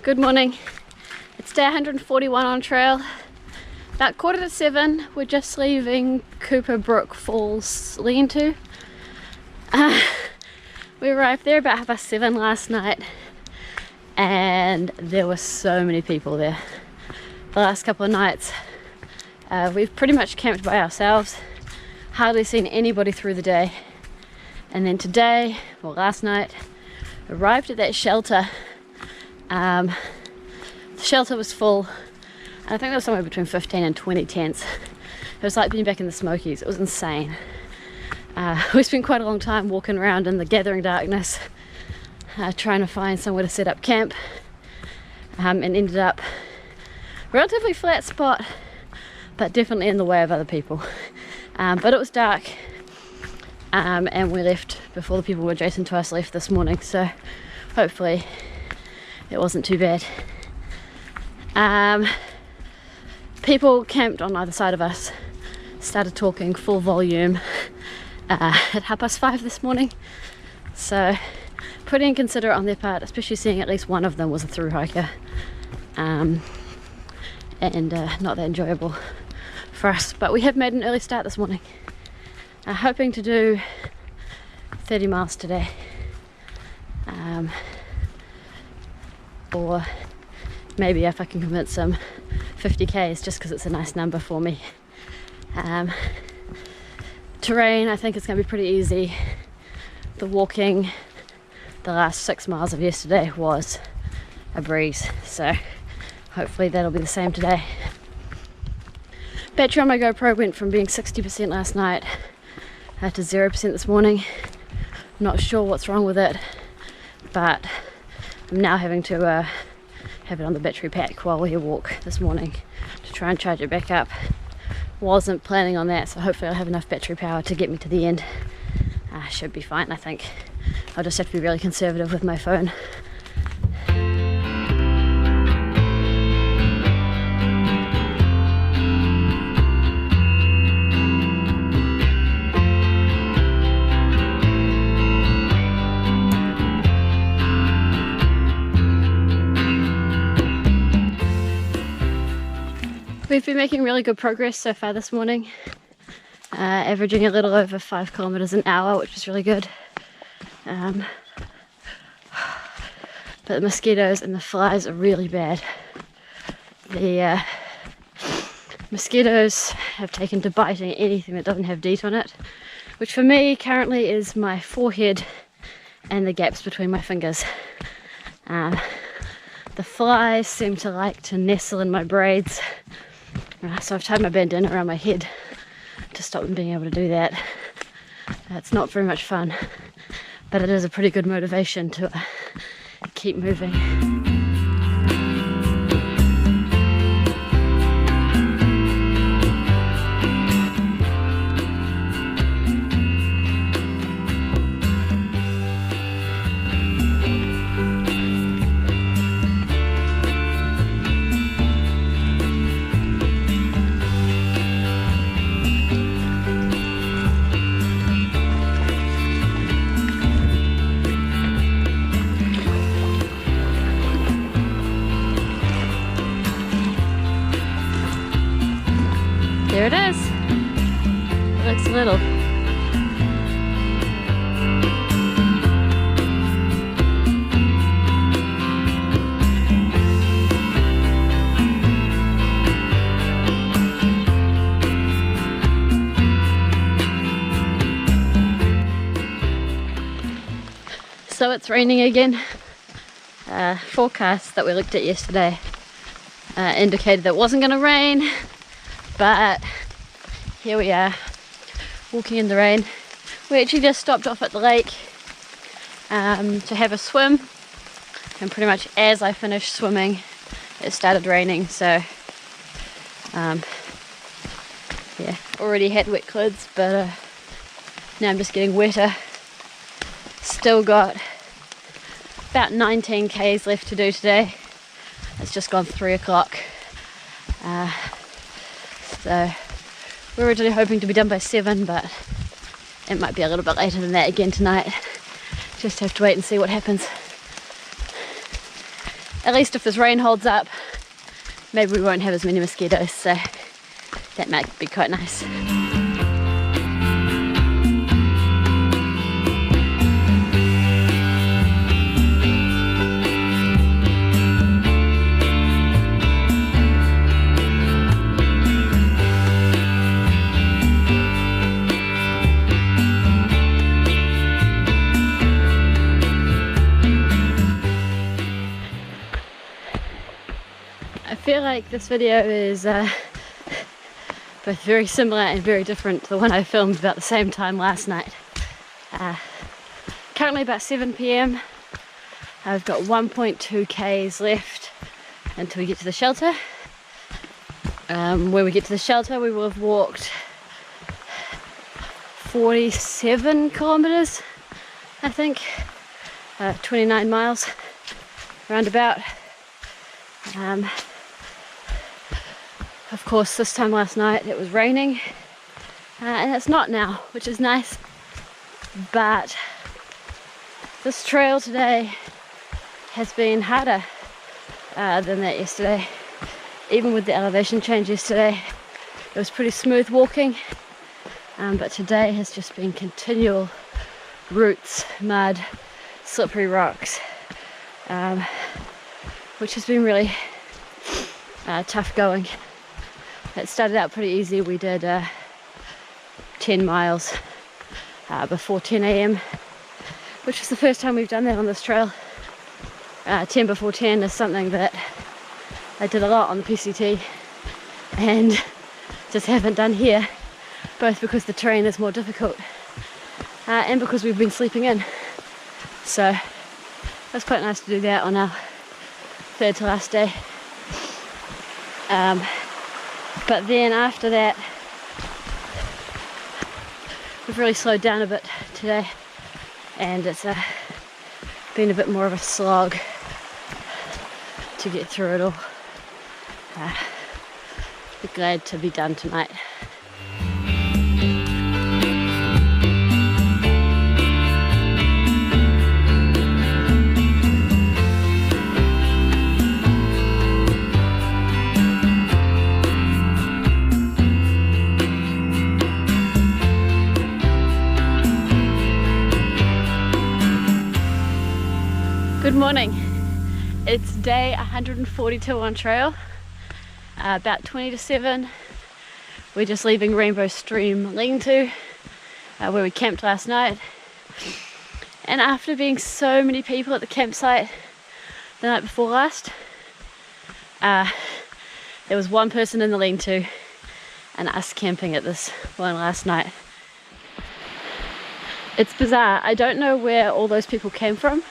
Good morning. It's day 141 on trail. About 6:45, we're just leaving Cooper Brook Falls lean-to. We arrived there about 7:30 last night and there were so many people there. The last couple of nights we've pretty much camped by ourselves, hardly seen anybody through the day. And then today, well last night, arrived at that shelter. The shelter was full, and I think there was somewhere between 15 and 20 tents. It was like being back in the Smokies. It was insane. We spent quite a long time walking around in the gathering darkness, trying to find somewhere to set up camp, and ended up relatively flat spot, but definitely in the way of other people. But it was dark, and we left before the people adjacent to us left this morning, so hopefully it wasn't too bad. People camped on either side of us, started talking full volume at 5:30 this morning, so pretty inconsiderate on their part, especially seeing at least one of them was a through hiker, and not that enjoyable for us. But we have made an early start this morning, hoping to do 30 miles today, or maybe if I can convince them 50 k's, just because it's a nice number for me. Terrain, I think it's going to be pretty easy. The walking the last 6 miles of yesterday was a breeze, so hopefully that'll be the same today. Battery on my GoPro went from being 60% last night to 0% this morning. Not sure what's wrong with it, but I'm now having to have it on the battery pack while we walk this morning to try and charge it back up. Wasn't planning on that, so hopefully I'll have enough battery power to get me to the end. Should be fine, I think. I'll just have to be really conservative with my phone. We've been making really good progress so far this morning, averaging a little over 5 kilometers an hour, which is really good. But the mosquitoes and the flies are really bad. The mosquitoes have taken to biting anything that doesn't have DEET on it, which for me currently is my forehead and the gaps between my fingers. The flies seem to like to nestle in my braids. So I've tied my bandana around my head to stop them being able to do that. It's not very much fun, but it is a pretty good motivation to keep moving. There it is. It looks little. So it's raining again. Forecast that we looked at yesterday indicated that it wasn't going to rain. But here we are, walking in the rain. We actually just stopped off at the lake to have a swim, and pretty much as I finished swimming it started raining, so yeah, already had wet clothes, but now I'm just getting wetter. Still got about 19 k's left to do today. It's just gone 3 o'clock. So we're originally hoping to be done by 7, but it might be a little bit later than that again tonight. Just have to wait and see what happens. at least if this rain holds up, maybe we won't have as many mosquitoes, so that might be quite nice. I feel like this video is both very similar and very different to the one I filmed about the same time last night. Currently about 7 PM. I've got 1.2 k's left until we get to the shelter. When we get to the shelter we will have walked 47 kilometers, I think, 29 miles roundabout. Of course, this time last night it was raining, and it's not now, which is nice, but this trail today has been harder than that yesterday. Even with the elevation change yesterday, it was pretty smooth walking, but today has just been continual roots, mud, slippery rocks, which has been really tough going. It started out pretty easy. We did 10 miles before 10 AM, which is the first time we've done that on this trail. 10 before 10 is something that I did a lot on the PCT and just haven't done here, both because the terrain is more difficult and because we've been sleeping in. So it's quite nice to do that on our third to last day. But then after that, we've really slowed down a bit today, and it's been a bit more of a slog to get through it all. We're glad to be done tonight. Good morning. It's day 142 on trail, about 20 to 7. We're just leaving Rainbow Stream Lean-to, where we camped last night. And after being so many people at the campsite the night before last, there was one person in the lean-to and us camping at this one last night. It's bizarre. I don't know where all those people came from,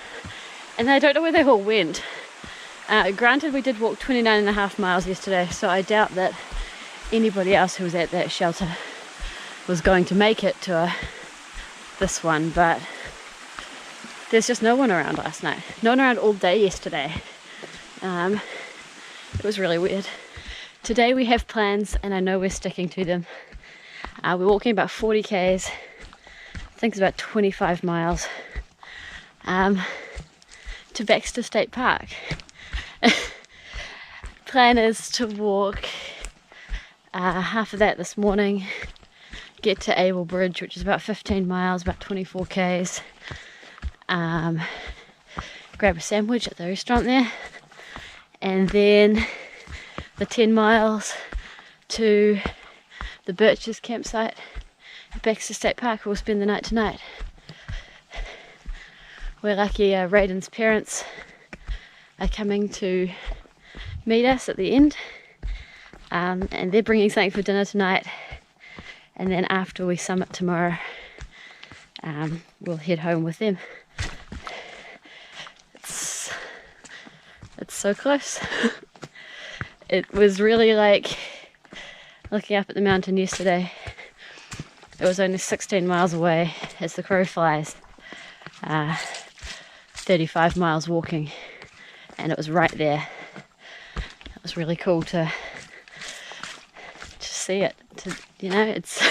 and I don't know where they all went. Granted, we did walk 29.5 miles yesterday, so I doubt that anybody else who was at that shelter was going to make it to this one, but there's just no one around last night. No one around all day yesterday. It was really weird. Today we have plans, and I know we're sticking to them. We're walking about 40 k's. I think it's about 25 miles. To Baxter State Park. Plan is to walk half of that this morning, get to Able Bridge, which is about 15 miles, about 24 k's, grab a sandwich at the restaurant there, and then the 10 miles to the Birches campsite at Baxter State Park. We'll spend the night tonight. We're lucky Raiden's parents are coming to meet us at the end, and they're bringing something for dinner tonight, and then after we summit tomorrow, we'll head home with them. It's so close. It was really like looking up at the mountain yesterday. It was only 16 miles away as the crow flies. 35 miles walking, and it was right there. It was really cool to see it, it's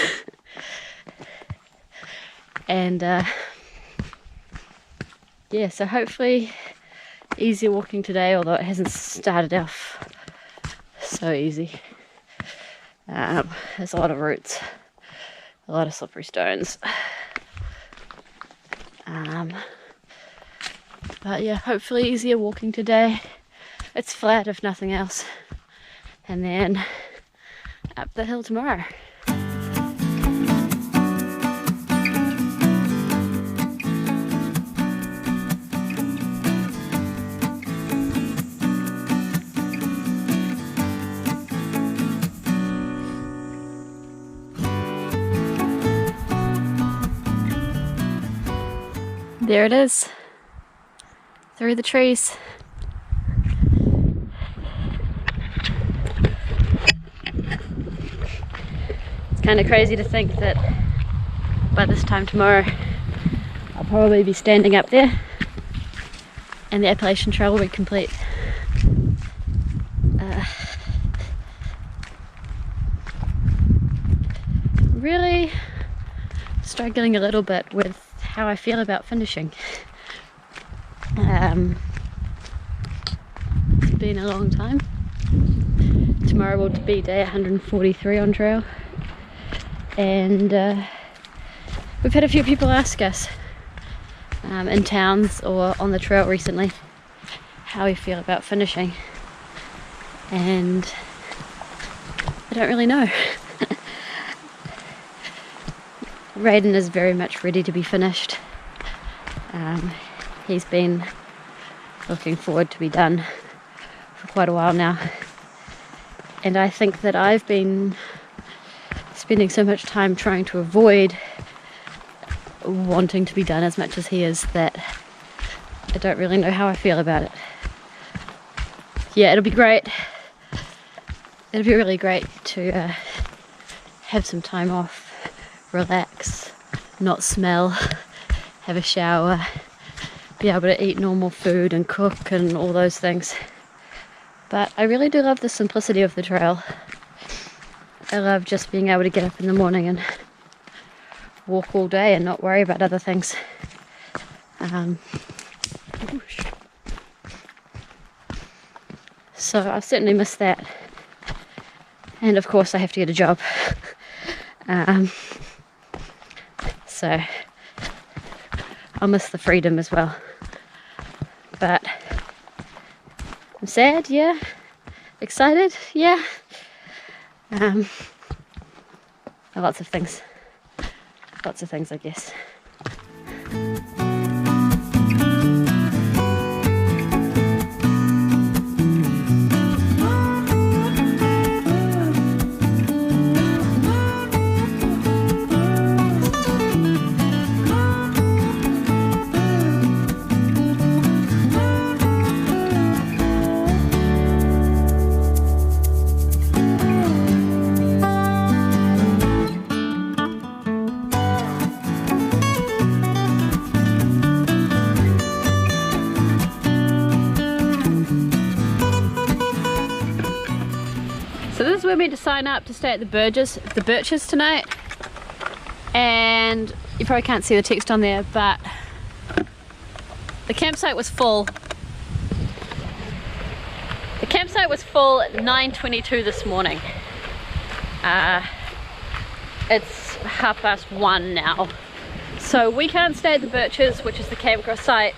and yeah, so hopefully easier walking today, although it hasn't started off so easy. There's a lot of roots, a lot of slippery stones. But yeah, hopefully easier walking today. It's flat if nothing else. And then up the hill tomorrow. There it is, through the trees. It's kind of crazy to think that by this time tomorrow I'll probably be standing up there and the Appalachian Trail will be complete. Really struggling a little bit with how I feel about finishing. It's been a long time. Tomorrow will be day 143 on trail, and we've had a few people ask us in towns or on the trail recently how we feel about finishing, and I don't really know. Raiden is very much ready to be finished. He's been looking forward to be done for quite a while now, and I think that I've been spending so much time trying to avoid wanting to be done as much as he is that I don't really know how I feel about it. Yeah, it'll be great. It'll be really great to have some time off, relax, not smell, have a shower, be able to eat normal food and cook and all those things. But I really do love the simplicity of the trail. I love just being able to get up in the morning and walk all day and not worry about other things. So I've certainly missed that. And of course I have to get a job. So I'll miss the freedom as well. But I'm sad, yeah. Excited, yeah. Lots of things. Lots of things, I guess. So this is where we're meant to sign up to stay at the Birches tonight, and you probably can't see the text on there, but the campsite was full. The campsite was full at 9:22 this morning. It's 1:30 now, so we can't stay at the Birches, which is the campsite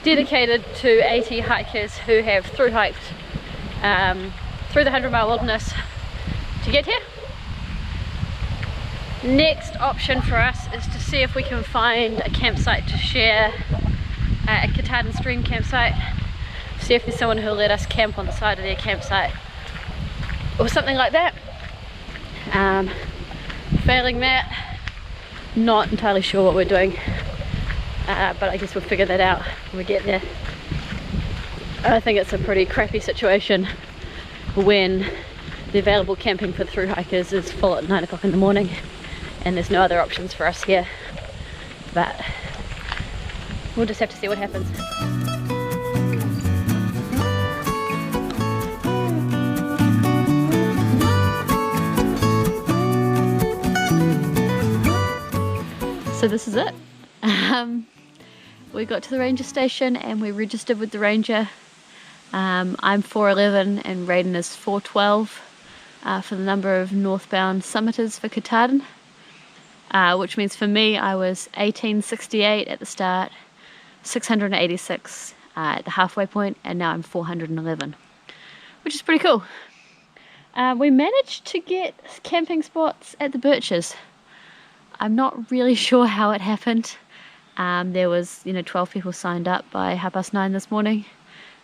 dedicated to AT hikers who have through hiked through the 100-mile wilderness to get here. Next option for us is to see if we can find a campsite to share at Katahdin Stream Campsite. See if there's someone who'll let us camp on the side of their campsite or something like that. Failing that, not entirely sure what we're doing, but I guess we'll figure that out when we get there. I think it's a pretty crappy situation when the available camping for through hikers is full at 9 o'clock in the morning and there's no other options for us here, but we'll just have to see what happens. So this is it. we got to the ranger station and we registered with the ranger. I'm 4'11" and Raiden is 4'12" for the number of northbound summiters for Katahdin, which means for me I was 1868 at the start, 686 at the halfway point, and now I'm 411, which is pretty cool. We managed to get camping spots at the Birches. I'm not really sure how it happened. There was 12 people signed up by 9:30 this morning,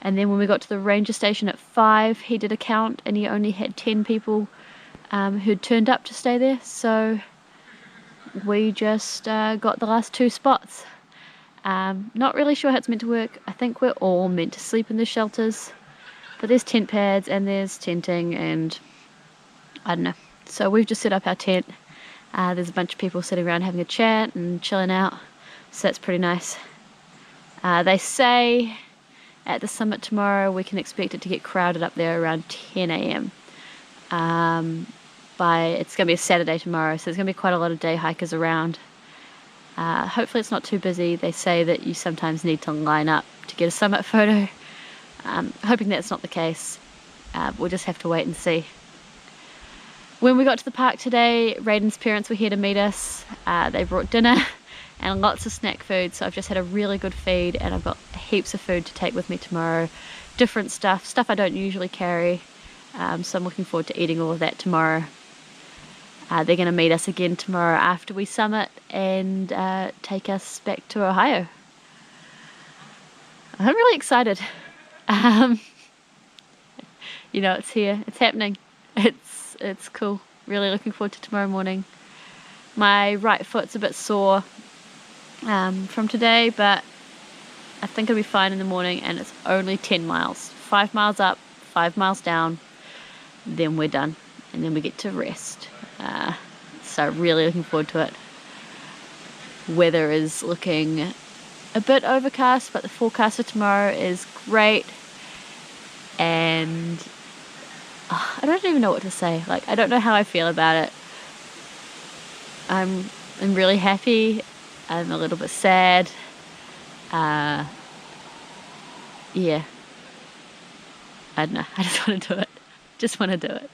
and then when we got to the ranger station at 5, he did a count and he only had 10 people who'd turned up to stay there, so we just got the last 2 spots. Not really sure how it's meant to work. I think we're all meant to sleep in the shelters, but there's tent pads and there's tenting and I don't know. So we've just set up our tent. There's a bunch of people sitting around having a chat and chilling out, so that's pretty nice. They say at the summit tomorrow we can expect it to get crowded up there around 10 a.m. It's going to be a Saturday tomorrow, so there's going to be quite a lot of day hikers around. Hopefully it's not too busy. They say that you sometimes need to line up to get a summit photo. Hoping that's not the case. We'll just have to wait and see. When we got to the park today, Raiden's parents were here to meet us. They brought dinner and lots of snack food, so I've just had a really good feed and I've got heaps of food to take with me tomorrow. Different stuff I don't usually carry, so I'm looking forward to eating all of that tomorrow. They're going to meet us again tomorrow after we summit and take us back to Ohio. I'm really excited. It's here, it's happening. It's cool. Really looking forward to tomorrow morning. My right foot's a bit sore from today, but I think it'll be fine in the morning, and it's only 10 miles. 5 miles up, 5 miles down, then we're done, and then we get to rest. So really looking forward to it. Weather is looking a bit overcast, but the forecast for tomorrow is great, and I don't even know what to say. I don't know how I feel about it. I'm really happy. I'm a little bit sad. Yeah. I don't know. I just want to do it. Just want to do it.